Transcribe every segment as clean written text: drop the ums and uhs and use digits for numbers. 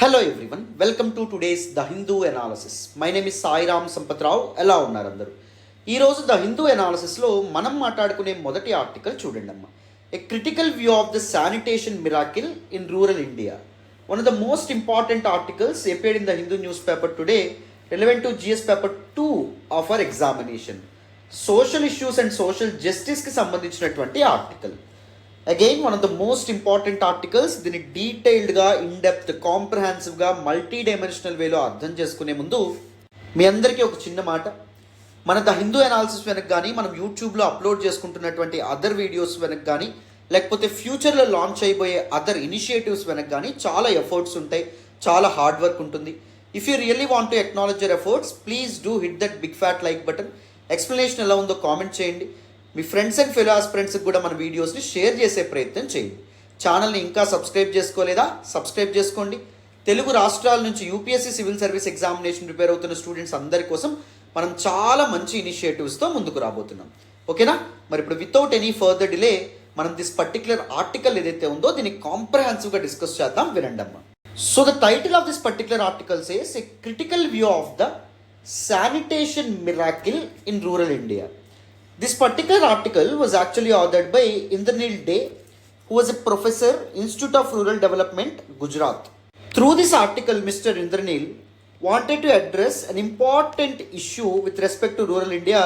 Hello everyone, welcome to today's the Hindu analysis. My name is Sairam Sampath Rao. ఎలా ఉన్నారు అందరూ? ఈరోజు ద హిందూ ఎనాలిసిస్లో మనం మాట్లాడుకునే మొదటి ఆర్టికల్ చూడండి అమ్మా. ఏ critical view of the sanitation miracle in rural India. One of the most important articles appeared in the Hindu newspaper today, relevant to GS paper 2 of our examination. Social issues and social జస్టిస్కి సంబంధించినటువంటి article. Again one of the most important articles. దీన్ని డీటెయిల్డ్గా, in depth, కాంప్రహెన్సివ్గా, multi dimensional వేలో అర్థం చేసుకునే ముందు మీ అందరికీ ఒక చిన్న మాట. మన ద హిందూ ఎనాలిసిస్ వెనక కానీ, మనం యూట్యూబ్లో అప్లోడ్ చేసుకుంటున్నటువంటి అదర్ వీడియోస్ వెనక కానీ, లేకపోతే ఫ్యూచర్లో లాంచ్ అయిపోయే అదర్ ఇనిషియేటివ్స్ వెనక కానీ చాలా ఎఫర్ట్స్ ఉంటాయి, చాలా హార్డ్ వర్క్ ఉంటుంది. If you really want to acknowledge your efforts, please do hit that big fat like button. Explanation ఎలా ఉందో కామెంట్ చేయండి. మీ ఫ్రెండ్స్ అండ్ ఫెలో ఆస్పిరెంట్స్కి కూడా మన వీడియోస్ని షేర్ చేసే ప్రయత్నం చేయండి. ఛానల్ని ఇంకా సబ్స్క్రైబ్ చేసుకోలేదా? సబ్స్క్రైబ్ చేసుకోండి. తెలుగు రాష్ట్రాల నుంచి UPSC civil service examination prepare అవుతున్న స్టూడెంట్స్ అందరి కోసం మనం చాలా మంచి ఇనిషియేటివ్స్తో ముందుకు రాబోతున్నాం. ఓకేనా? మరి ఇప్పుడు వితౌట్ ఎనీ ఫర్దర్ డిలే మనం దిస్ పర్టికులర్ ఆర్టికల్ ఏదైతే ఉందో దీన్ని కాంప్రహెన్సివ్గా డిస్కస్ చేద్దాం. వినండి అమ్మా. So the title of this particular article says A critical view of the sanitation miracle in rural India. This particular article was actually authored by Indranil Day, who was a professor, Institute of Rural Development, Gujarat. Through this article, Mr. Indranil wanted to address an important issue with respect to rural India,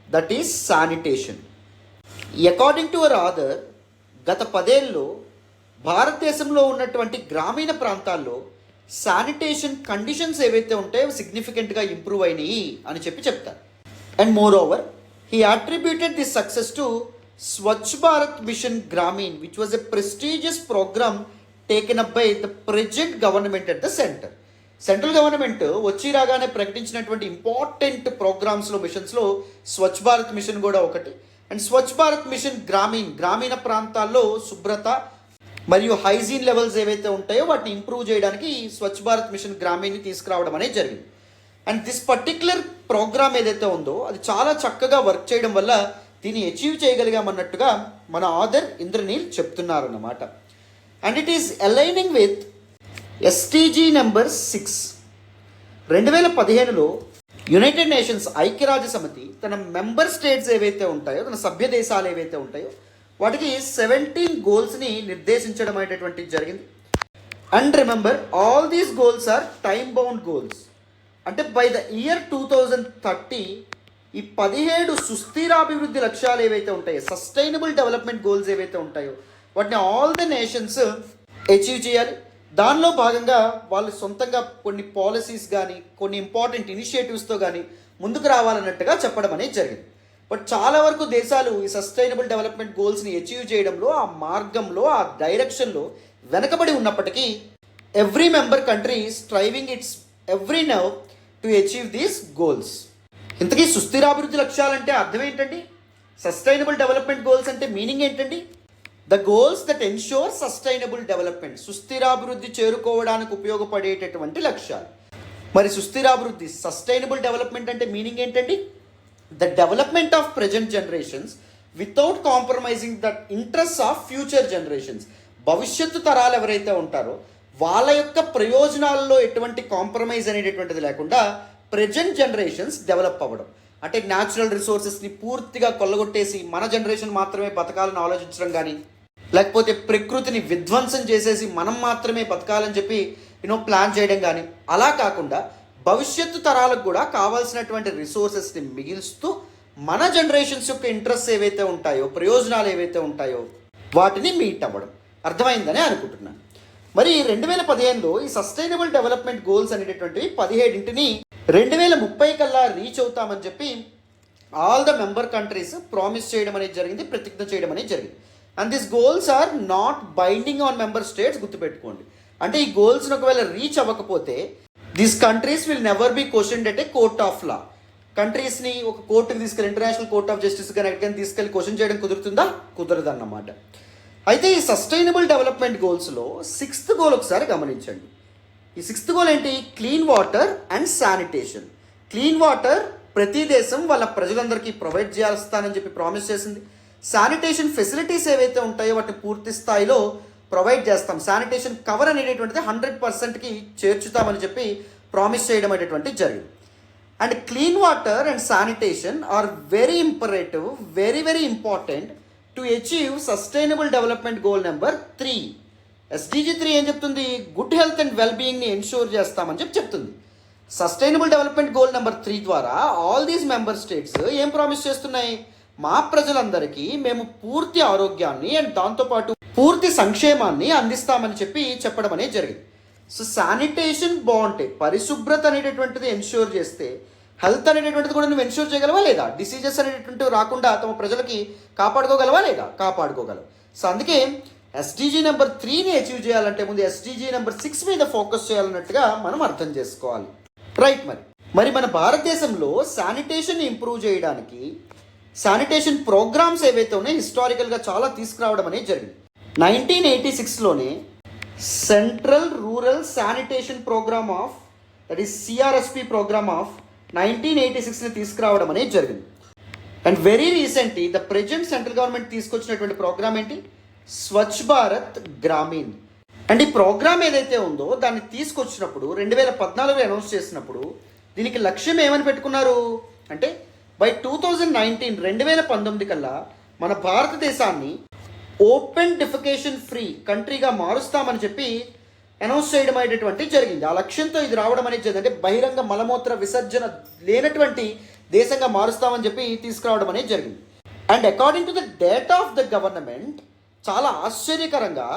that is sanitation. According to our author, గత 10 ఏళ్ళలో భారతదేశంలో ఉన్నటువంటి గ్రామీణ ప్రాంతాల్లో sanitation conditions ఏవైతే ఉంటాయో సిగ్నిఫికెంట్గా improve అయినాయి అని చెప్తారు. And more over, he attributed this success to Swachh Bharat Mission Gramin, which was a prestigious program taken up by the present government at the center. Central government వచ్చి రాగానే ప్రకటించినటువంటి important ప్రోగ్రామ్స్లో, మిషన్స్లో స్వచ్ఛ Bharat machine కూడా ఒకటి. And Swachh Bharat machine గ్రామీణ ప్రాంతాల్లో శుభ్రత మరియు హైజీన్ లెవెల్స్ ఏవైతే ఉంటాయో వాటిని ఇంప్రూవ్ చేయడానికి స్వచ్ఛ భారత్ మిషన్ గ్రామీణ్ని తీసుకురావడం అనేది జరిగింది. అండ్ దిస్ పర్టిక్యులర్ ప్రోగ్రామ్ ఏదైతే ఉందో అది చాలా చక్కగా వర్క్ చేయడం వల్ల దీన్ని అచీవ్ చేయగలిగామన్నట్టుగా మన ఆథర్ ఇంద్రనీల్ చెప్తున్నారన్నమాట. And it is aligning with SDG number 6. 2015లో యునైటెడ్ నేషన్స్ ఐక్యరాజ్య సమితి తన మెంబర్ స్టేట్స్ ఏవైతే ఉంటాయో, తన సభ్య దేశాలు ఏవైతే ఉంటాయో వాటికి 17 గోల్స్ని నిర్దేశించడం అనేటటువంటిది జరిగింది. And remember, all these goals are time bound goals. అంటే బై ద ఇయర్ 2030 ఈ 17 సుస్థిరాభివృద్ధి లక్ష్యాలు ఏవైతే ఉంటాయో, సస్టైనబుల్ డెవలప్మెంట్ గోల్స్ ఏవైతే ఉంటాయో వాటిని ఆల్ ద నేషన్స్ అచీవ్ చేయాలి. దానిలో భాగంగా వాళ్ళు సొంతంగా కొన్ని పాలసీస్ కానీ, కొన్ని ఇంపార్టెంట్ ఇనిషియేటివ్స్తో కానీ ముందుకు రావాలన్నట్టుగా చెప్పడం అనేది జరిగింది. బట్ చాలా వరకు దేశాలు ఈ సస్టైనబుల్ డెవలప్మెంట్ గోల్స్ని అచీవ్ చేయడంలో, ఆ మార్గంలో, ఆ డైరెక్షన్లో వెనకబడి ఉన్నప్పటికీ every member country striving its every now to achieve these goals. ఇంతకీ సుస్థిరాభివృద్ధి లక్ష్యాలంటే అర్థం ఏంటండి? సస్టైనబుల్ డెవలప్మెంట్ గోల్స్ అంటే మీనింగ్ ఏంటండి? The goals that ensure sustainable development, సుస్థిరాభివృద్ధి చేరుకోవడానికి ఉపయోగపడేటటువంటి లక్ష్యాలు. మరి సుస్థిరాభివృద్ధి, సస్టైనబుల్ డెవలప్మెంట్ అంటే మీనింగ్ ఏంటండి? The development of present generations without compromising the interest of future generations. భవిష్యత్తు తరాలు ఎవరైతే ఉంటారో వాళ్ళ యొక్క ప్రయోజనాల్లో ఎటువంటి కాంప్రమైజ్ అనేటటువంటిది లేకుండా ప్రెజెంట్ జనరేషన్స్ డెవలప్ అవ్వడం. అంటే న్యాచురల్ రిసోర్సెస్ని పూర్తిగా కొల్లగొట్టేసి మన జనరేషన్ మాత్రమే బతకాలని ఆలోచించడం కానీ, లేకపోతే ప్రకృతిని విధ్వంసం చేసేసి మనం మాత్రమే బతకాలని చెప్పి ప్లాన్ చేయడం కానీ, అలా కాకుండా భవిష్యత్తు తరాలకు కూడా కావాల్సినటువంటి రిసోర్సెస్ని మిగిల్స్తూ మన జనరేషన్స్ యొక్క ఇంట్రెస్ట్ ఏవైతే ఉంటాయో, ప్రయోజనాలు ఏవైతే ఉంటాయో వాటిని మీట్ అవ్వడం. అర్థమైందని అనుకుంటున్నాను. మరి 2015లో ఈ సస్టైనబుల్ డెవలప్మెంట్ గోల్స్ అనేటటువంటివి 17ని 2030 కల్లా రీచ్ అవుతామని చెప్పి all the member countries promise చేయడం అనేది జరిగింది, ప్రతిజ్ఞ చేయడం అనేది జరిగింది. And this goals are not binding on member states. గుర్తుపెట్టుకోండి, అంటే ఈ గోల్స్ని ఒకవేళ రీచ్ అవ్వకపోతే these countries will never be questioned at a court of law. కంట్రీస్ని ఒక కోర్టుకి తీసుకెళ్ళి, ఇంటర్నేషనల్ కోర్ట్ ఆఫ్ జస్టిస్ కానీ ఎక్కడికైనా తీసుకెళ్ళి క్వశ్చన్ చేయడం కుదురుతుందా? కుదరదు అన్నమాట. అయితే ఈ సస్టైనబుల్ డెవలప్మెంట్ గోల్స్లో 6th గోల్ ఒకసారి గమనించండి. ఈ 6th గోల్ ఏంటి? Clean water and sanitation. Clean water ప్రతి దేశం వాళ్ళ ప్రజలందరికీ ప్రొవైడ్ చేస్తానని చెప్పి ప్రామిస్ చేసింది. శానిటేషన్ ఫెసిలిటీస్ ఏవైతే ఉంటాయో వాటిని పూర్తి స్థాయిలో ప్రొవైడ్ చేస్తాం, శానిటేషన్ కవర్ అనేటటువంటిది 100%కి చేర్చుతామని చెప్పి ప్రామిస్ చేయడం అనేటువంటి జరిగింది. And clean water and sanitation are very imperative, very very important to achieve sustainable development goal number 3. SDG 3 ఏం చెప్తుంది? గుడ్ హెల్త్ అండ్ వెల్ బీయింగ్ని ఎన్షూర్ చేస్తామని చెప్తుంది. సస్టైనబుల్ డెవలప్మెంట్ గోల్ నెంబర్ 3 ద్వారా ఆల్ దీస్ మెంబర్ స్టేట్స్ ఏం promise చేస్తున్నాయి? మా ప్రజలందరికీ మేము పూర్తి ఆరోగ్యాన్ని అండ్ దాంతోపాటు పూర్తి సంక్షేమాన్ని అందిస్తామని చెప్పడం అనేది జరిగింది. సో శానిటేషన్ బాగుంటే, పరిశుభ్రత అనేటటువంటిది ఎన్ష్యూర్ చేస్తే హెల్త్ అనేటటువంటిది కూడా నువ్వు ఎన్ష్యూర్ చేయగలవా లేదా? డిసీజెస్ అనేటటువంటివి రాకుండా తమ ప్రజలకి కాపాడుకోగలవా లేదా? కాపాడుకోగలవు. సో అందుకే SDG నెంబర్ 3ని అచీవ్ చేయాలంటే ముందు SDG నెంబర్ 6 మీద ఫోకస్ చేయాలన్నట్టుగా మనం అర్థం చేసుకోవాలి. రైట్. మరి మన భారతదేశంలో శానిటేషన్ ఇంప్రూవ్ చేయడానికి శానిటేషన్ ప్రోగ్రామ్స్ ఏవైతే ఉన్నాయో హిస్టారికల్గా చాలా తీసుకురావడం అనేది జరిగింది. 1986లోనే central rural sanitation programme of, that is CRSP programme of 1986ని తీసుకురావడం అనేది జరిగింది. And very recently the present central government తీసుకొచ్చినటువంటి ప్రోగ్రామ్ ఏంటి? స్వచ్ఛ భారత్ గ్రామీణ్. అండ్ ఈ ప్రోగ్రామ్ ఏదైతే ఉందో దాన్ని తీసుకొచ్చినప్పుడు 2014లో అనౌన్స్ చేసినప్పుడు దీనికి లక్ష్యం ఏమని పెట్టుకున్నారు అంటే బై 2019 కల్లా మన భారతదేశాన్ని ఓపెన్ డిఫికేషన్ ఫ్రీ కంట్రీగా మారుస్తామని చెప్పి అనౌన్స్ చేయడం అనేటటువంటి జరిగింది. ఆ లక్ష్యంతో ఇది రావడం అనేది జరిగింది. అంటే బహిరంగ మలమూత్ర విసర్జన లేనటువంటి దేశంగా మారుస్తామని చెప్పి తీసుకురావడం అనేది జరిగింది. And according to the data of the government, చాలా ఆశ్చర్యకరంగా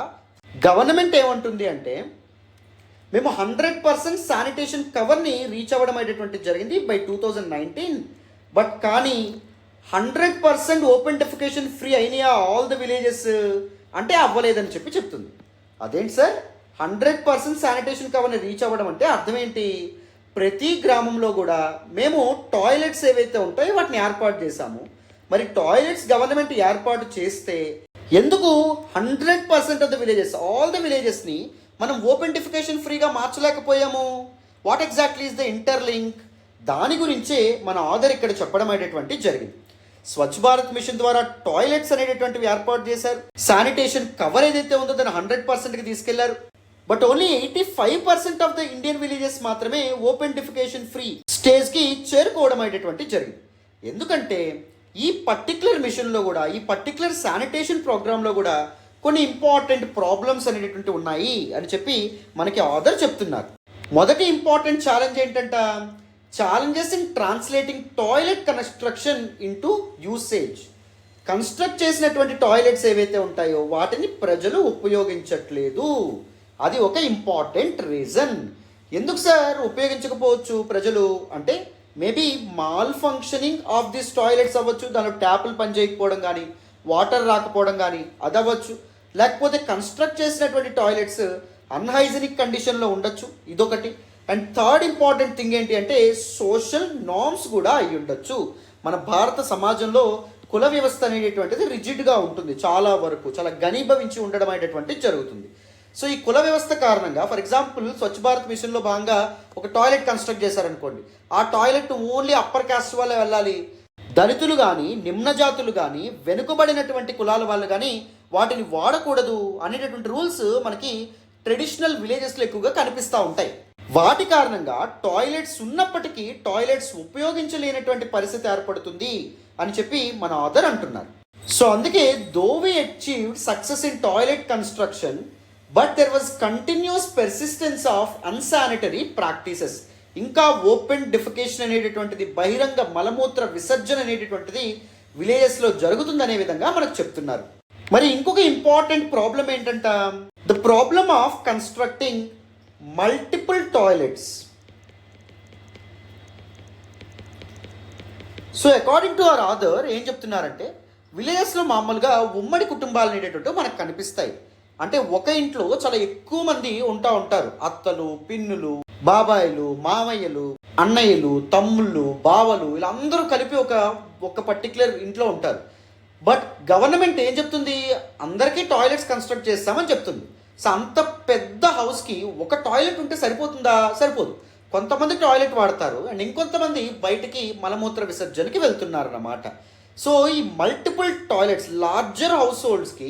గవర్నమెంట్ ఏమంటుంది అంటే మేము 100% శానిటేషన్ కవర్ని రీచ్ అవ్వడం అనేటటువంటి జరిగింది బై 2019. బట్ కానీ 100% ఓపెన్ డెఫికేషన్ ఫ్రీ అయినాయా ఆల్ ద విలేజెస్ అంటే అవ్వలేదని చెప్తుంది. అదేంటి సార్ 100% శానిటేషన్ కవర్ని రీచ్ అవ్వడం అంటే అర్థం ఏంటి? ప్రతి గ్రామంలో కూడా మేము టాయిలెట్స్ ఏవైతే ఉంటాయో వాటిని ఏర్పాటు చేశాము. మరి టాయిలెట్స్ గవర్నమెంట్ ఏర్పాటు చేస్తే ఎందుకు 100% of the villages, all the విలేజెస్ని మనం ఓపెన్ డెఫికేషన్ ఫ్రీగా మార్చలేకపోయాము? What exactly is the interlink? దాని గురించే మన ఆధార్ ఇక్కడ చెప్పడం అనేటటువంటి జరిగింది. స్వచ్ఛ భారత్ మిషన్ ద్వారా టాయిలెట్స్ అనేటటువంటివి ఏర్పాటు చేశారు. శానిటేషన్ కవర్ ఏదైతే ఉందో దాన్ని 100%కి తీసుకెళ్లారు. But only 85% of the Indian villages మాత్రమే ఓపెన్ డెఫికేషన్ ఫ్రీ స్టేజ్కి చేరుకోవడం అనేటటువంటి జరిగింది. ఎందుకంటే ఈ పర్టికులర్ మిషన్లో కూడా, ఈ పర్టికులర్ శానిటేషన్ ప్రోగ్రాంలో కూడా కొన్ని ఇంపార్టెంట్ ప్రాబ్లమ్స్ అనేటటువంటి ఉన్నాయి అని చెప్పి మనకి ఆధార్ చెప్తున్నారు. మొదటి ఇంపార్టెంట్ ఛాలెంజ్ ఏంటంట? Challenges in translating toilet construction into usage. Construct చేసినటువంటి టాయిలెట్స్ ఏవైతే ఉంటాయో వాటిని ప్రజలు ఉపయోగించట్లేదు. అది ఒక ఇంపార్టెంట్ రీజన్. ఎందుకు సార్ ఉపయోగించకపోవచ్చు ప్రజలు అంటే maybe mall functioning of this toilets అవ్వచ్చు, దానిలో ట్యాపులు పనిచేయకపోవడం కానీ, వాటర్ రాకపోవడం కానీ అది అవ్వచ్చు. లేకపోతే కన్స్ట్రక్ట్ చేసినటువంటి టాయిలెట్స్ అన్హైజీనిక్ కండిషన్లో ఉండొచ్చు, ఇదొకటి. అండ్ థర్డ్ ఇంపార్టెంట్ థింగ్ ఏంటి అంటే సోషల్ నార్మ్స్ కూడా అయి ఉండొచ్చు. మన భారత సమాజంలో కుల వ్యవస్థ అనేటటువంటిది రిజిడ్గా ఉంటుంది, చాలా వరకు చాలా ఘనీభవించి ఉండడం అనేటటువంటిది జరుగుతుంది. సో ఈ కుల వ్యవస్థ కారణంగా ఫర్ ఎగ్జాంపుల్ స్వచ్ఛ భారత్ మిషన్లో భాగంగా ఒక టాయిలెట్ కన్స్ట్రక్ట్ చేశారనుకోండి, ఆ టాయిలెట్ ఓన్లీ అప్పర్ క్యాస్ట్ వాళ్ళే వెళ్ళాలి. దళితులు కానీ, నిమ్న జాతులు కానీ, వెనుకబడినటువంటి కులాల వాళ్ళు కానీ వాటిని వాడకూడదు అనేటటువంటి రూల్స్ మనకి ట్రెడిషనల్ విలేజెస్లో ఎక్కువగా కనిపిస్తూ ఉంటాయి. వాటి కారణంగా టాయిలెట్స్ ఉన్నప్పటికీ టాయిలెట్స్ ఉపయోగించలేనటువంటి పరిస్థితి ఏర్పడుతుంది అని చెప్పి మన ఆథర్ అంటున్నారు. సో అందుకే though we achieved success in toilet construction but there was continuous persistence of unsanitary practices. ఇంకా ఓపెన్ డిఫికేషన్ అనేటటువంటిది, బహిరంగ మలమూత్ర విసర్జన అనేటటువంటిది విలేజెస్లో జరుగుతుందనే విధంగా మనకు చెప్తున్నారు. మరి ఇంకొక ఇంపార్టెంట్ ప్రాబ్లం ఏంటంట? The problem of constructing multiple toilets. So according to our author ఏం చెప్తున్నారంటే విలేజెస్లో మామూలుగా ఉమ్మడి కుటుంబాలు అనేటటువంటి మనకు కనిపిస్తాయి. అంటే ఒక ఇంట్లో చాలా ఎక్కువ మంది ఉంటారు. అత్తలు, పిన్నులు, బాబాయిలు, మామయ్యలు, అన్నయ్యలు, తమ్ముళ్ళు, బావలు, ఇలా అందరూ కలిపి ఒక పర్టికులర్ ఇంట్లో ఉంటారు. బట్ గవర్నమెంట్ ఏం చెప్తుంది? అందరికీ టాయిలెట్స్ కన్స్ట్రక్ట్ చేస్తామని చెప్తుంది. సో అంత పెద్ద హౌస్కి ఒక టాయిలెట్ ఉంటే సరిపోతుందా? సరిపోదు. కొంతమంది టాయిలెట్ వాడతారు అండ్ ఇంకొంతమంది బయటికి మలమూత్ర విసర్జనకి వెళ్తున్నారు అన్నమాట. సో ఈ మల్టిపుల్ టాయిలెట్స్ లార్జర్ హౌస్ హోల్డ్స్కి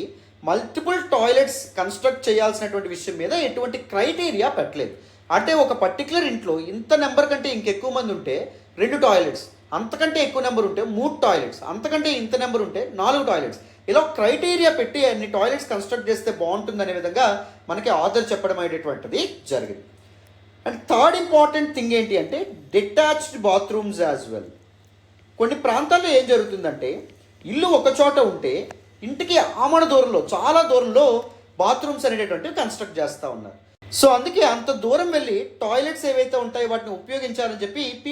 మల్టిపుల్ టాయిలెట్స్ కన్స్ట్రక్ట్ చేయాల్సినటువంటి విషయం మీద ఎటువంటి క్రైటీరియా పెట్టలేదు. అంటే ఒక పర్టికులర్ ఇంట్లో ఇంత నెంబర్ కంటే ఇంకెక్కువ మంది ఉంటే 2 టాయిలెట్స్, అంతకంటే ఎక్కువ నెంబర్ ఉంటే 3 టాయిలెట్స్, అంతకంటే ఇంత నెంబర్ ఉంటే 4 టాయిలెట్స్, ఇలా క్రైటీరియా పెట్టి అన్ని టాయిలెట్స్ కన్స్ట్రక్ట్ చేస్తే బాగుంటుంది అనే విధంగా మనకి ఆథర్ చెప్పడం అనేటువంటిది జరిగింది. అండ్ థర్డ్ ఇంపార్టెంట్ థింగ్ ఏంటి అంటే డిటాచ్డ్ బాత్రూమ్స్ యాజ్ వెల్. కొన్ని ప్రాంతాల్లో ఏం జరుగుతుందంటే ఇల్లు ఒక చోట ఉంటే ఇంటికి ఆమడ దూరంలో, చాలా దూరంలో బాత్రూమ్స్ అనేటటువంటివి కన్స్ట్రక్ట్ చేస్తూ ఉన్నారు. సో అందుకే అంత దూరం వెళ్ళి టాయిలెట్స్ ఏవైతే ఉంటాయో వాటిని ఉపయోగించాలని చెప్పి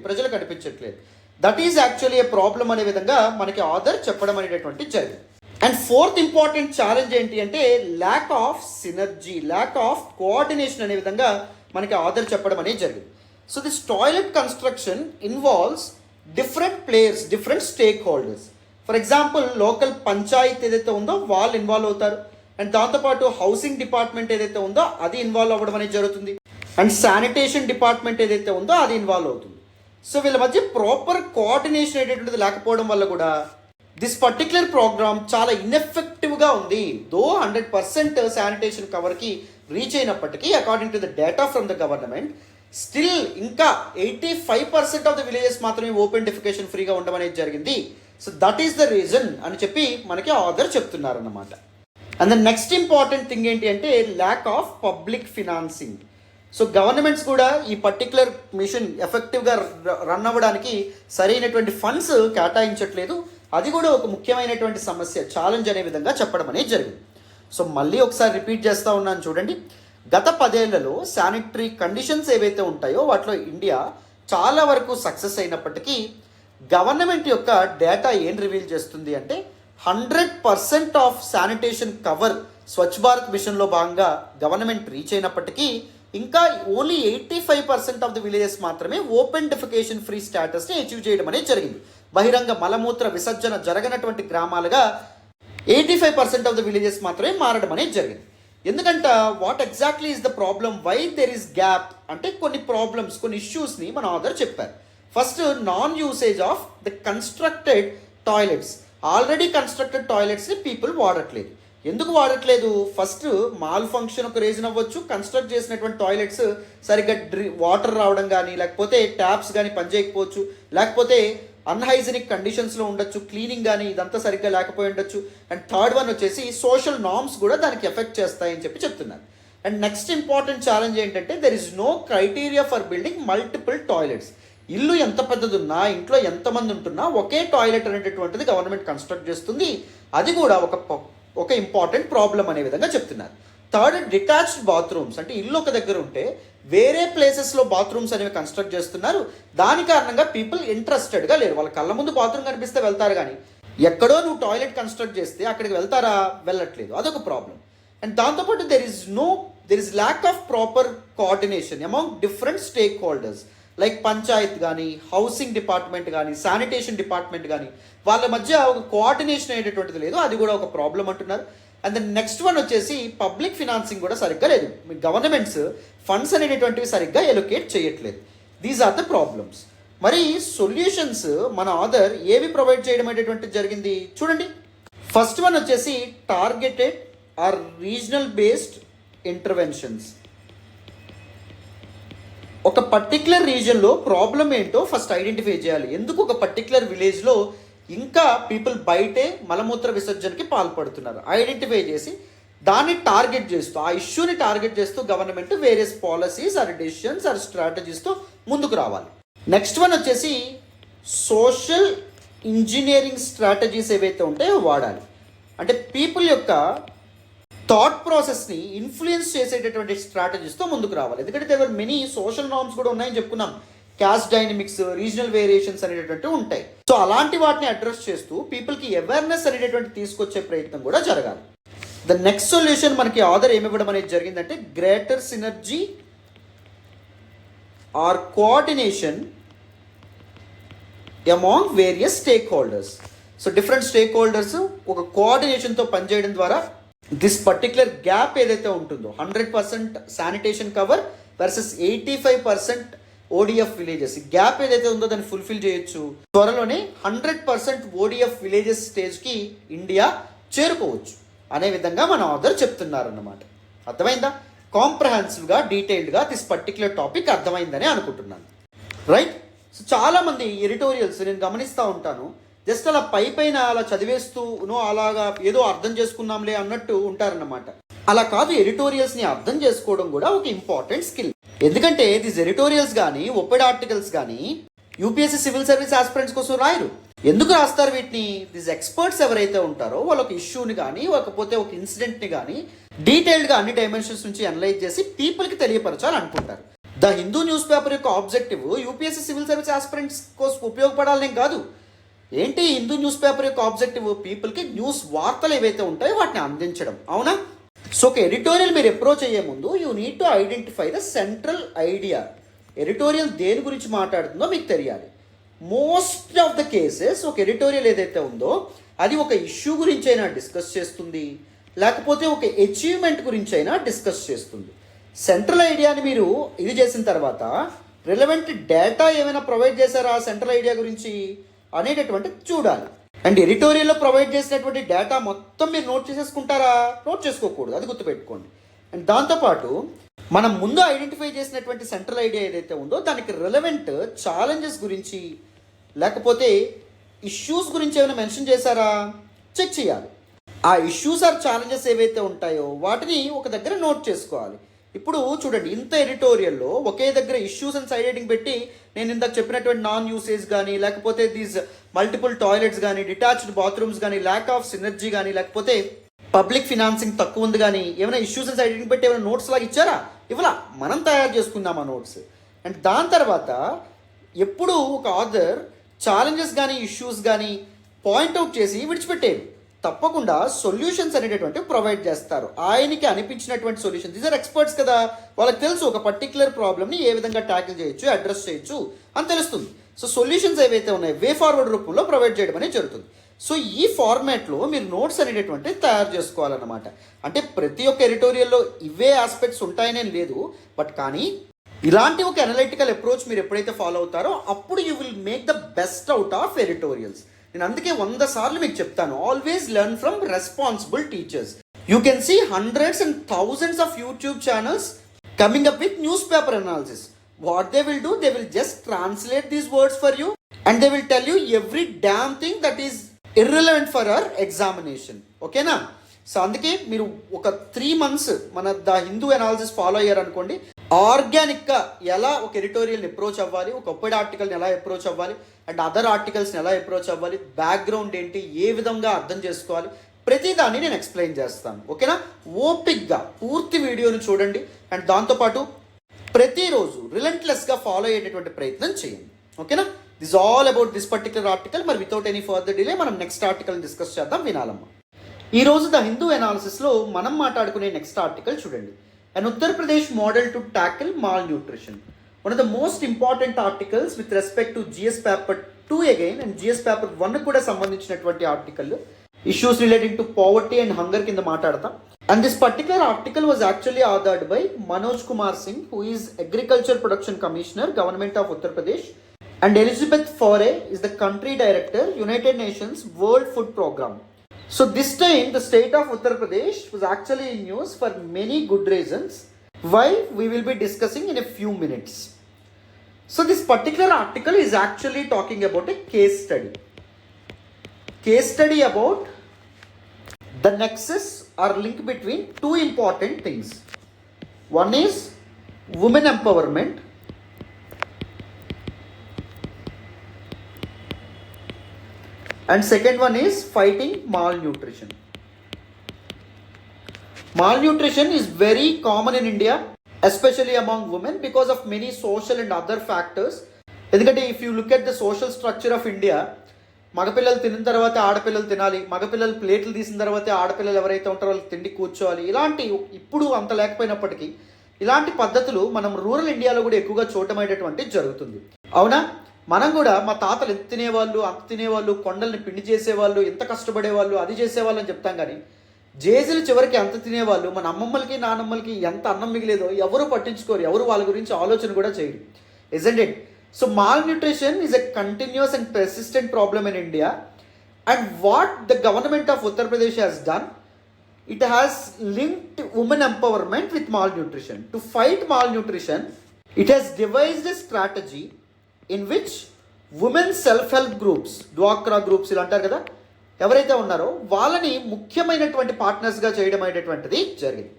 ప్రజలు కనిపించట్లేదు. That is actually A problem అనే విధంగా మనకి ఆథర్ చెప్పడం అనేటటువంటి జరిగింది. అండ్ ఫోర్త్ ఇంపార్టెంట్ ఛాలెంజ్ ఏంటి అంటే lack of synergy, lack of coordination అనే విధంగా మనకి ఆథర్ చెప్పడం అనేది జరిగింది. So this toilet construction involves different players, different stake holders. For example local Panchayat ఏదైతే ఉందో వాళ్ళు ఇన్వాల్వ్ అవుతారు. అండ్ దాంతోపాటు హౌసింగ్ డిపార్ట్మెంట్ ఏదైతే ఉందో అది ఇన్వాల్వ్ అవ్వడం అనేది జరుగుతుంది. అండ్ శానిటేషన్ డిపార్ట్మెంట్ ఏదైతే ఉందో అది ఇన్వాల్వ్ అవుతుంది. సో వీళ్ళ మధ్య ప్రాపర్ కోఆర్డినేషన్ అనేటువంటిది లేకపోవడం వల్ల కూడా దిస్ పర్టిక్యులర్ ప్రోగ్రామ్ చాలా ఇన్ఎఫెక్టివ్గా ఉంది. దో 100% శానిటేషన్ కవర్కి రీచ్ అయినప్పటికీ according to the data from the government still ఇంకా 85% ఆఫ్ ద విలేజెస్ మాత్రమే ఓపెన్ డెఫికేషన్ ఫ్రీగా ఉండడం అనేది జరిగింది. So that is the reason అని చెప్పి మనకి ఆథర్ చెప్తున్నారు అన్నమాట. And the next important thing ఏంటి అంటే lack of public financing. So governments కూడా ఈ పర్టికులర్ మిషన్ ఎఫెక్టివ్గా రన్ అవ్వడానికి సరైనటువంటి ఫండ్స్ కేటాయించట్లేదు. అది కూడా ఒక ముఖ్యమైనటువంటి సమస్య, ఛాలెంజ్ అనే విధంగా చెప్పడం అనేది జరిగింది. సో మళ్ళీ ఒకసారి రిపీట్ చేస్తూ ఉన్నాను చూడండి. గత 10 ఏళ్లలో శానిటరీ కండిషన్స్ ఏవైతే ఉంటాయో వాటిలో ఇండియా చాలా వరకు సక్సెస్ అయినప్పటికీ గవర్నమెంట్ యొక్క డేటా ఏం రివీల్ చేస్తుంది అంటే 100% of sanitation cover Swachh Bharat మిషన్లో భాగంగా గవర్నమెంట్ రీచ్ అయినప్పటికీ ఇంకా ఓన్లీ 85% ఆఫ్ ది విలేజెస్ మాత్రమే ఓపెన్ డెఫికేషన్ ఫ్రీ స్టేటస్ని అచీవ్ చేయడం అనేది జరిగింది. బహిరంగ మలమూత్ర విసర్జన జరగనటువంటి గ్రామాలుగా 85% ఆఫ్ ద విలేజెస్ మాత్రమే మారడం అనేది జరిగింది. ఎందుకంటే what exactly is the problem, why there is gap అంటే కొన్ని ప్రాబ్లమ్స్, కొన్ని ఇష్యూస్ని మన ఆథర్ చెప్పారు. First non usage of the constructed toilets. Already constructed టాయిలెట్స్ని people వాడట్లేదు. ఎందుకు వాడట్లేదు? ఫస్ట్ మాల్ ఫంక్షన్ ఒక రీజన్ అవ్వచ్చు. కన్స్ట్రక్ట్ చేసినటువంటి టాయిలెట్స్ సరిగ్గా వాటర్ రావడం కానీ, లేకపోతే ట్యాప్స్ కానీ పనిచేయకపోవచ్చు, లేకపోతే అన్హైజెనిక్ కండిషన్స్లో ఉండొచ్చు, క్లీనింగ్ కానీ ఇదంతా సరిగ్గా లేకపోయి ఉండొచ్చు. అండ్ థర్డ్ వన్ వచ్చేసి సోషల్ నార్మ్స్ కూడా దానికి ఎఫెక్ట్ చేస్తాయని చెప్పి చెప్తున్నారు. అండ్ నెక్స్ట్ ఇంపార్టెంట్ ఛాలెంజ్ ఏంటంటే there is no criteria for building multiple toilets. ఇల్లు ఎంత పెద్దది ఉన్నా, ఇంట్లో ఎంతమంది ఉంటున్నా ఒకే టాయిలెట్ అనేటటువంటిది గవర్నమెంట్ కన్స్ట్రక్ట్ చేస్తుంది. అది కూడా ఒక ఇంపార్టెంట్ ప్రాబ్లం అనే విధంగా చెప్తున్నారు. థర్డ్ డిటాచ్డ్ బాత్రూమ్స్, అంటే ఇల్లు ఒక దగ్గర ఉంటే వేరే ప్లేసెస్లో బాత్రూమ్స్ అనేవి కన్స్ట్రక్ట్ చేస్తున్నారు. దాని కారణంగా పీపుల్ ఇంట్రెస్టెడ్గా లేరు. వాళ్ళ కళ్ళ ముందు బాత్రూమ్ కనిపిస్తే వెళ్తారు, కానీ ఎక్కడో నువ్వు టాయిలెట్ కన్స్ట్రక్ట్ చేస్తే అక్కడికి వెళ్తారా? వెళ్ళట్లేదు. అదొక ప్రాబ్లం. అండ్ దాంతోపాటు there is lack of proper coordination among different stake holders like Panchayat కానీ, హౌసింగ్ డిపార్ట్మెంట్ కానీ, శానిటేషన్ డిపార్ట్మెంట్ కానీ, వాళ్ళ మధ్య ఒక కోఆర్డినేషన్ అనేటటువంటిది లేదు. అది కూడా ఒక ప్రాబ్లం అంటున్నారు. అండ్ దెన్ నెక్స్ట్ వన్ వచ్చేసి పబ్లిక్ ఫినాన్సింగ్ కూడా సరిగ్గా లేదు. గవర్నమెంట్స్ ఫండ్స్ అనేటటువంటివి సరిగ్గా ఎలొకేట్ చేయట్లేదు. These are the problems. మరి సొల్యూషన్స్ మన ఆథర్ ఏవి ప్రొవైడ్ చేయడం అనేటువంటిది జరిగింది చూడండి. ఫస్ట్ వన్ వచ్చేసి targeted or regional based interventions. ఒక పర్టిక్యులర్ రీజన్లో ప్రాబ్లం ఏంటో ఫస్ట్ ఐడెంటిఫై చేయాలి. ఎందుకు ఒక పర్టిక్యులర్ విలేజ్లో ఇంకా పీపుల్ బయటే మలమూత్ర విసర్జనకి పాల్పడుతున్నారు ఐడెంటిఫై చేసి దాన్ని టార్గెట్ చేస్తూ, ఆ ఇష్యూని టార్గెట్ చేస్తూ government various policies or decisions or స్ట్రాటజీస్తో ముందుకు రావాలి. నెక్స్ట్ వన్ వచ్చేసి సోషల్ ఇంజనీరింగ్ స్ట్రాటజీస్ ఏవైతే ఉంటాయో వాడాలి. అంటే పీపుల్ యొక్క థాట్ ప్రాసెస్ని ఇన్ఫ్లుయెన్స్ చేసేటటువంటి స్ట్రాటజీస్తో ముందుకు రావాలి. ఎందుకంటే దేవర్ మెనీ సోషల్ నార్మ్స్ కూడా ఉన్నాయని చెప్పుకున్నాం. క్యాస్ట్ డైనమిక్స్, రీజనల్ వేరియేషన్స్ అనేటటువంటివి ఉంటాయి. సో అలాంటి వాటిని అడ్రస్ చేస్తూ పీపుల్కి అవేర్నెస్ అనేటటువంటి తీసుకొచ్చే ప్రయత్నం కూడా జరగాలి. ద నెక్స్ట్ సొల్యూషన్ మనకి ఆథర్ ఏమివ్వడం అనేది జరిగిందంటే greater synergy or coordination among various stakeholders. So different stakeholders ఒక కోఆర్డినేషన్తో పనిచేయడం ద్వారా దిస్ పర్టిక్యులర్ గ్యాప్ ఏదైతే ఉంటుందో 100% sanitation cover versus 85% ODF villages, gap ఏదైతే ఉందో దాన్ని ఫుల్ఫిల్ చేయొచ్చు. త్వరలోనే 100% ఓడిఎఫ్ విలేజెస్ స్టేజ్కి ఇండియా చేరుకోవచ్చు. అనే విధంగా మన ఆథర్ చెప్తున్నారన్నమాట. అర్థమైందా? కాంప్రహెన్సివ్గా డీటెయిల్డ్గా దిస్ పర్టిక్యులర్ టాపిక్ అర్థమైందని అనుకుంటున్నాను. రైట్. సో చాలామంది ఎడిటోరియల్స్ నేను గమనిస్తూ ఉంటాను, జస్ట్ అలా పైన అలా చదివేస్తూ అలాగా ఏదో అర్థం చేసుకున్నాంలే అన్నట్టు ఉంటారన్నమాట. అలా కాదు, ఎడిటోరియల్స్ని అర్థం చేసుకోవడం కూడా ఒక ఇంపార్టెంట్ స్కిల్. ఎందుకంటే దిస్ ఎడిటోరియల్స్ కానీ ఒపెడ్ ఆర్టికల్స్ కానీ యూపీఎస్సీ సివిల్ సర్వీస్ ఆస్పిరెంట్స్ కోసం రాయరు. ఎందుకు రాస్తారు వీటిని? దిస్ ఎక్స్పర్ట్స్ ఎవరైతే ఉంటారో వాళ్ళు ఒక ఇష్యూని కానీ లేకపోతే ఒక ఇన్సిడెంట్ని కానీ డీటెయిల్డ్గా అన్ని డైమెన్షన్స్ నుంచి అనలైజ్ చేసి పీపుల్కి తెలియపరచాలనుకుంటారు. ద హిందూ న్యూస్ పేపర్ యొక్క objective UPSC civil service aspirants కోసం ఉపయోగపడాలనేం కాదు. ఏంటి హిందూ న్యూస్ పేపర్ యొక్క ఆబ్జెక్టివ్? పీపుల్కి న్యూస్ వార్తలు ఏవైతే ఉంటాయో వాటిని అందించడం. అవునా? సో ఒక ఎడిటోరియల్ మీరు అప్రోచ్ అయ్యే ముందు you need to identify the central idea. Editorial దేని గురించి మాట్లాడుతుందో మీకు తెలియాలి. మోస్ట్ ఆఫ్ ద కేసెస్ ఒక ఎడిటోరియల్ ఏదైతే ఉందో అది ఒక ఇష్యూ గురించి అయినా డిస్కస్ చేస్తుంది, లేకపోతే ఒక అచీవ్మెంట్ గురించి అయినా డిస్కస్ చేస్తుంది. సెంట్రల్ ఐడియాని మీరు ఇది చేసిన తర్వాత రిలవెంట్ డేటా ఏమైనా ప్రొవైడ్ చేశారా సెంట్రల్ ఐడియా గురించి అనేటటువంటి చూడాలి. అండ్ ఎడిటోరియల్లో ప్రొవైడ్ చేసినటువంటి డేటా మొత్తం మీరు నోట్ చేసేసుకుంటారా? నోట్ చేసుకోకూడదు, అది గుర్తుపెట్టుకోండి. అండ్ దాంతోపాటు మనం ముందు ఐడెంటిఫై చేసినటువంటి సెంట్రల్ ఐడియా ఏదైతే ఉందో దానికి రిలవెంట్ ఛాలెంజెస్ గురించి లేకపోతే ఇష్యూస్ గురించి ఏమైనా మెన్షన్ చేశారా చెక్ చేయాలి. ఆ ఇష్యూస్ ఆర్ ఛాలెంజెస్ ఏవైతే ఉంటాయో వాటిని ఒక దగ్గర నోట్ చేసుకోవాలి. ఇప్పుడు చూడండి, ఇంత ఎడిటోరియల్లో ఒకే దగ్గర ఇష్యూస్ అండ్ సైడ్ హెడ్డింగ్ పెట్టి నేను ఇందాక చెప్పినటువంటి నాన్ యూసేజ్ కానీ లేకపోతే దీస్ మల్టిపుల్ టాయిలెట్స్ కానీ డిటాచ్డ్ బాత్రూమ్స్ కానీ ల్యాక్ ఆఫ్ సినర్జీ కానీ లేకపోతే పబ్లిక్ ఫినాన్సింగ్ తక్కువ ఉంది కానీ ఏమైనా ఇష్యూస్ అండ్ సైడ్ హెడ్డింగ్ పెట్టి ఏమైనా నోట్స్ లాగా ఇచ్చారా? ఇవ్వలా, మనం తయారు చేసుకుందాం ఆ నోట్స్. అండ్ దాని తర్వాత ఎప్పుడు ఒక ఆథర్ ఛాలెంజెస్ కానీ ఇష్యూస్ కానీ పాయింట్అవుట్ చేసి విడిచిపెట్టేది, తప్పకుండా సొల్యూషన్స్ అనేటటువంటి ప్రొవైడ్ చేస్తారు. ఆయనకి అనిపించినటువంటి సొల్యూషన్. దీస్ ఆర్ ఎక్స్పర్ట్స్ కదా, వాళ్ళకి తెలుసు ఒక పర్టికులర్ ప్రాబ్లమ్ని ఏ విధంగా ట్యాకిల్ చేయొచ్చు, అడ్రస్ చేయొచ్చు అని తెలుస్తుంది. సో సొల్యూషన్స్ ఏవైతే ఉన్నాయో వే ఫార్వర్డ్ రూపంలో ప్రొవైడ్ చేయడం అనేది జరుగుతుంది. సో ఈ ఫార్మాట్లో మీరు నోట్స్ అనేటటువంటి తయారు చేసుకోవాలన్నమాట. అంటే ప్రతి ఒక్క ఎడిటోరియల్లో ఇవే ఆస్పెక్ట్స్ ఉంటాయనే లేదు, బట్ కానీ ఇలాంటి ఒక అనలిటికల్ అప్రోచ్ మీరు ఎప్పుడైతే ఫాలో అవుతారో అప్పుడు you will make the best out of editorials. నేను అందుకే 100 సార్లు మీకు చెప్తాను, always learn from responsible teachers. You can see hundreds and thousands of YouTube channels coming up with newspaper analysis. What they will do, they will just translate these words for you and they will tell you every damn thing that is irrelevant for our examination. ఓకేనా? So అందుకే మీరు ఒక 3 months మన the Hindu analysis follow అయ్యారనుకోండి, ఆర్గానిక్గా ఎలా ఒక ఎడిటోరియల్ని approach అవ్వాలి, ఒక ఒప్పటి ఆర్టికల్ని ఎలా అప్రోచ్ అవ్వాలి అండ్ అదర్ ఆర్టికల్స్ని ఎలా అప్రోచ్ అవ్వాలి, బ్యాక్గ్రౌండ్ ఏంటి, ఏ విధంగా అర్థం చేసుకోవాలి, ప్రతిదాన్ని నేను ఎక్స్ప్లెయిన్ చేస్తాను. ఓకేనా? ఓపిక్గా పూర్తి వీడియోని చూడండి అండ్ దాంతోపాటు ప్రతిరోజు రిలెంట్లెస్గా ఫాలో అయ్యేటటువంటి ప్రయత్నం చేయండి. ఓకేనా? This all about this particular article. మరి వితౌట్ ఎనీ ఫర్దర్ డిలే మనం నెక్స్ట్ ఆర్టికల్ డిస్కస్ చేద్దాం, వినాలమ్మా. ఈరోజు ద హిందూ అనాలిసిస్లో మనం మాట్లాడుకునే నెక్స్ట్ ఆర్టికల్ చూడండి. And Uttar Pradesh model to tackle malnutrition, one of the most important articles with respect to GS paper 2 again and GS paper 1 కూడా సంబంధించినటువంటి ఆర్టికల్. Issues relating to poverty and hunger కింద మాట్లాడతాం. And this particular article was actually authored by Manoj Kumar Singh, who is Agriculture Production Commissioner, Government of Uttar Pradesh, and Elizabeth Foray is the Country Director, United Nations World Food Program. So this time the state of Uttar Pradesh was actually in news for many good reasons, why we will be discussing in a few minutes. So this particular article is actually talking about a case study. Case study about the nexus or link between two important things. One is women empowerment and second one is fighting malnutrition. Malnutrition is very common in India, especially among women because of many social and other factors. ఎందుకంటే if you look at the social structure of India, మగపిల్లలు తిన్న తర్వాత ఆడపిల్లలు తినాలి, మగపిల్లలు ప్లేట్లు తీసిన తర్వాత ఆడపిల్లలు ఎవరైతే ఉంటారో వాళ్ళకి తిండి కూర్చోవాలి, ఇలాంటి ఇప్పుడు అంత లేకపోయినప్పటికీ ఇలాంటి పద్ధతులు మనం రూరల్ ఇండియాలో కూడా ఎక్కువగా చూడటమయ్యేటటువంటి జరుగుతుంది. అవునా? మనం కూడా మా తాతలు ఎంత తినేవాళ్ళు, అంత తినేవాళ్ళు, కొండల్ని పిండి చేసేవాళ్ళు, ఎంత కష్టపడేవాళ్ళు, అది చేసేవాళ్ళు అని చెప్తాం. కానీ జేజీలు చివరికి ఎంత తినేవాళ్ళు, మన అమ్మమ్మలకి నానమ్మలకి ఎంత అన్నం మిగిలేదో ఎవరు పట్టించుకోరు, ఎవరు వాళ్ళ గురించి ఆలోచన కూడా చేయరు. Isn't it? So malnutrition is a continuous and persistent problem in India, and what the government of Uttar Pradesh has done, it has linked women empowerment with malnutrition. To fight malnutrition, it has devised a strategy in which women self-help groups, డ్వాక్రా groups ఇలా అంటారు కదా, ఎవరైతే ఉన్నారో వాళ్ళని ముఖ్యమైనటువంటి పార్ట్నర్స్గా చేయడం అనేటటువంటిది జరిగింది.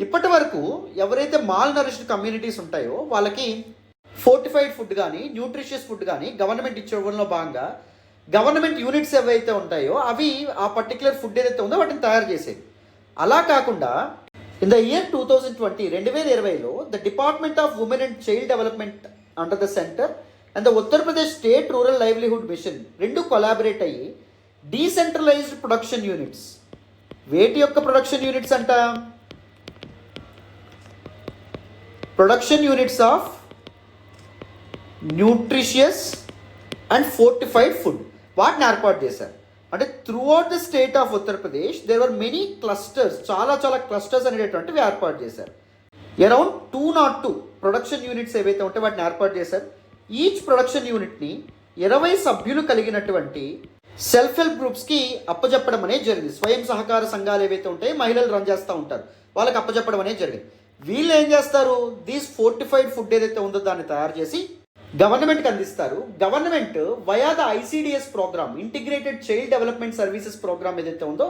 ఇప్పటి వరకు ఎవరైతే మాల్ నరిష్డ్ కమ్యూనిటీస్ ఉంటాయో వాళ్ళకి ఫోర్టిఫైడ్ ఫుడ్ కానీ న్యూట్రిషియస్ ఫుడ్ కానీ గవర్నమెంట్ ఇచ్చేవడంలో భాగంగా గవర్నమెంట్ యూనిట్స్ ఏవైతే ఉంటాయో అవి ఆ పర్టికులర్ ఫుడ్ ఏదైతే ఉందో వాటిని తయారు చేసేది. అలా కాకుండా in the year 2020లో the department of women and child development under the centre and the Uttar Pradesh state rural livelihood machine రెండు కొలాబరేట్ అయ్యి డీసెంట్రలైజ్డ్ ప్రొడక్షన్ యూనిట్స్, వేటి యొక్క ప్రొడక్షన్ యూనిట్స్ అంట, production units of nutritious and fortified food వాటిని ఏర్పాటు చేశారు. అంటే throughout the state of Uttar Pradesh there were many clusters, చాలా క్లస్టర్స్ అనేటటువంటివి ఏర్పాటు చేశారు. అరౌండ్ 202 ప్రొడక్షన్ యూనిట్స్ ఏవైతే ఉంటే వాటిని ఏర్పాటు చేశారు. ఈచ్ ప్రొడక్షన్ యూనిట్ని 20 సభ్యులు కలిగినటువంటి సెల్ఫ్ హెల్ప్ గ్రూప్స్కి అప్పచెప్పడం అనేది జరిగింది. స్వయం సహకార సంఘాలు ఏవైతే ఉంటాయో మహిళలు రన్ చేస్తూ ఉంటారు, వాళ్ళకి అప్పచెప్పడం అనేది జరిగింది. వీళ్ళు ఏం చేస్తారు, దీస్ ఫోర్టిఫైడ్ ఫుడ్ ఏదైతే ఉందో దాన్ని తయారు చేసి గవర్నమెంట్కి అందిస్తారు. Government via the ICDS program, integrated child development services program ఏదైతే ఉందో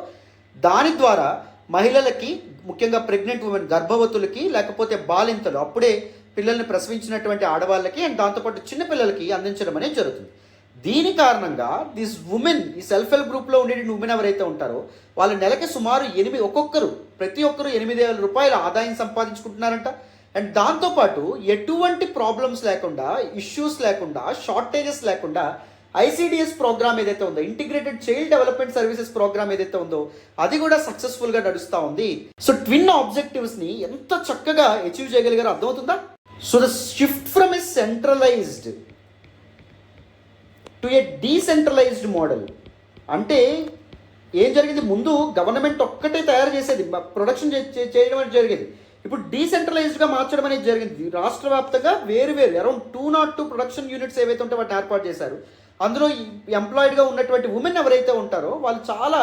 దాని ద్వారా మహిళలకి, ముఖ్యంగా ప్రెగ్నెంట్ ఉమెన్, గర్భవతులకి, లేకపోతే బాలింతలు, అప్పుడే పిల్లల్ని ప్రసవించినటువంటి ఆడవాళ్ళకి అండ్ దాంతోపాటు చిన్నపిల్లలకి అందించడం అనేది జరుగుతుంది. దీని కారణంగా దిస్ ఉమెన్, ఈ సెల్ఫ్ హెల్ప్ గ్రూప్లో ఉండే ఉమెన్ ఎవరైతే ఉంటారో వాళ్ళు నెలకి సుమారు ప్రతి ఒక్కరు 8,000 రూపాయల ఆదాయం సంపాదించుకుంటున్నారంట. అండ్ దాంతోపాటు ఎటువంటి ప్రాబ్లమ్స్ లేకుండా, ఇష్యూస్ లేకుండా, షార్టేజెస్ లేకుండా ఐసిడిఎస్ ప్రోగ్రామ్ ఏదైతే ఉందో, integrated child development services program ఏదైతే ఉందో అది కూడా సక్సెస్ఫుల్గా నడుస్తూ ఉంది. సో ట్విన్ ఆబ్జెక్టివ్స్ని ఎంత చక్కగా అచీవ్ చేయగలిగారో అర్థమవుతుందా. So the shift from a centralized to a decentralized model అంటే ఏం జరిగింది, ముందు గవర్నమెంట్ ఒక్కటే తయారు చేసేది, ప్రొడక్షన్ చేయడం అనేది జరిగేది. ఇప్పుడు డీసెంట్రలైజ్డ్గా మార్చడం అనేది జరిగింది. రాష్ట్ర వ్యాప్తంగా వేరు అరౌండ్ 202 ప్రొడక్షన్ యూనిట్స్ ఏవైతే ఉంటే వాటిని ఏర్పాటు చేశారు. అందులో ఎంప్లాయిడ్గా ఉన్నటువంటి ఉమెన్ ఎవరైతే ఉంటారో వాళ్ళు చాలా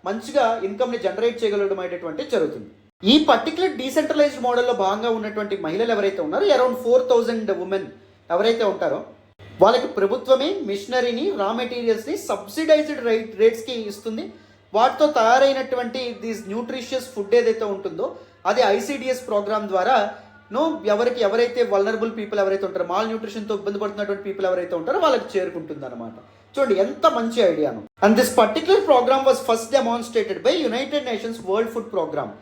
మంచిగా ఇన్కమ్ని జనరేట్ చేయగలగడం అనేటువంటి జరుగుతుంది. ఈ పర్టికులర్ డీసెంట్రలైజ్డ్ మోడల్లో భాగంగా ఉన్నటువంటి మహిళలు ఎవరైతే ఉన్నారో అరౌండ్ 4,000 ఉమెన్ ఎవరైతే ఉంటారో వాళ్ళకి ప్రభుత్వమే మిషనరీని, రా మెటీరియల్స్ని సబ్సిడైజ్డ్ రేట్స్కి ఇస్తుంది. వాటితో తయారైనటువంటి దీస్ న్యూట్రిషియస్ ఫుడ్ ఏదైతే ఉంటుందో అది ఐసిడిఎస్ ప్రోగ్రామ్ ద్వారా ఎవరైతే వల్నరబుల్ పీపుల్ ఎవరైతే ఉంటారో, మాల్ న్యూట్రిషన్తో ఇబ్బంది పడుతున్నటువంటి పీపుల్ ఎవరైతే ఉంటారో వాళ్ళకి చేరుకుంటుంది అనమాట. చూడండి ఎంత మంచి ఐడియాను. And this particular programme was first demonstrated by United Nations World Food Programme.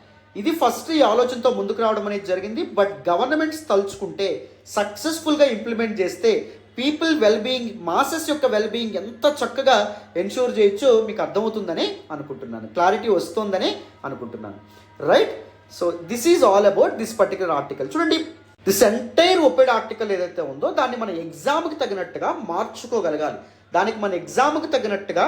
ఇది ఫస్ట్ ఈ ఆలోచనతో ముందుకు రావడం అనేది జరిగింది. బట్ గవర్నమెంట్స్ తలుచుకుంటే, సక్సెస్ఫుల్గా ఇంప్లిమెంట్ చేస్తే పీపుల్ వెల్బీయింగ్, మాసెస్ యొక్క వెల్బీయింగ్ ఎంత చక్కగా ఎన్షూర్ చేయొచ్చో మీకు అర్థమవుతుందని అనుకుంటున్నాను, క్లారిటీ వస్తుందని అనుకుంటున్నాను. Right. So this is all about this particular article. చూడండి, దిస్ ఎంటైర్ ఒపెడ్ ఆర్టికల్ ఏదైతే ఉందో దాన్ని మన ఎగ్జామ్కి తగినట్టుగా మార్చుకోగలగాలి, దానికి మన ఎగ్జామ్కి తగినట్టుగా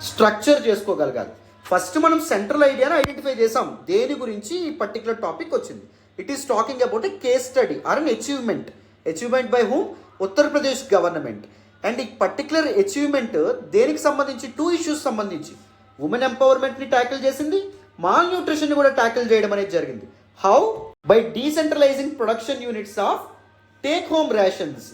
స్ట్రక్చర్ చేసుకోగలగాలి. ఫస్ట్ మనం సెంట్రల్ ఐడియాను ఐడెంటిఫై చేసాం, దేని గురించి ఈ పర్టికులర్ టాపిక్ వచ్చింది. It is talking about a case study are an achievement by whom, Uttar Pradesh government. And ఈ పర్టికులర్ అచీవ్మెంట్ దేనికి సంబంధించి, 2 ఇష్యూస్ సంబంధించి, ఉమెన్ ఎంపవర్మెంట్ని ట్యాకిల్ చేసింది, మాల్ న్యూట్రిషన్ని కూడా ట్యాకిల్ చేయడం అనేది జరిగింది. How? By డీసెంట్రలైజింగ్ production units of take home rations.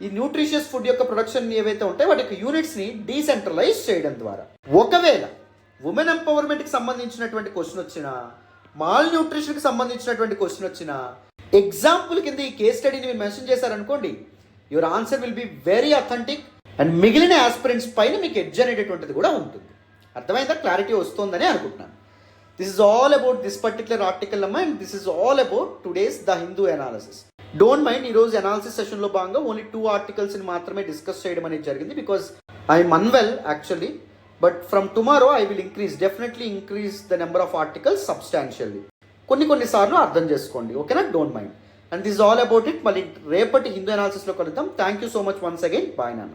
ఈ న్యూట్రిషియస్ ఫుడ్ యొక్క ప్రొడక్షన్ ఏవైతే ఉంటాయో వాటి యొక్క యూనిట్స్ని డీసెంట్రలైజ్ చేయడం ద్వారా. ఒకవేళ ఉమెన్ ఎంపవర్మెంట్కి సంబంధించినటువంటి క్వశ్చన్ వచ్చినా, మాల్ న్యూట్రిషన్కి సంబంధించినటువంటి క్వశ్చన్ వచ్చినా, ఎగ్జాంపుల్ కింద ఈ కేస్ స్టడీని మీరు మెన్షన్ చేశారనుకోండి, your answer will be very authentic and మిగిలిన ఆస్పిరెంట్స్ పైన మీకు ఎడ్జ్ అనేటటువంటిది కూడా ఉంటుంది. అర్థమైందా? క్లారిటీ వస్తుందని అనుకుంటున్నాను. This is all about this particular article అమ్మా, and this is all about today's the Hindu analysis. Don't mind, ఈరోజు అనాలిసిస్ సెషన్లో భాగంగా ఓన్లీ 2 ఆర్టికల్స్ని మాత్రమే డిస్కస్ చేయడం అనేది జరిగింది, because I'm unwell actually. But from tomorrow I will definitely increase the number of articles substantially. కొన్నిసార్లు అర్థం చేసుకోండి, ఓకేనా? Don't mind. And this all about it. మళ్ళీ రేపటి హిందూ అనాలిసిస్లో కలుద్దాం. Thank you so much once again. Bye నాన్న.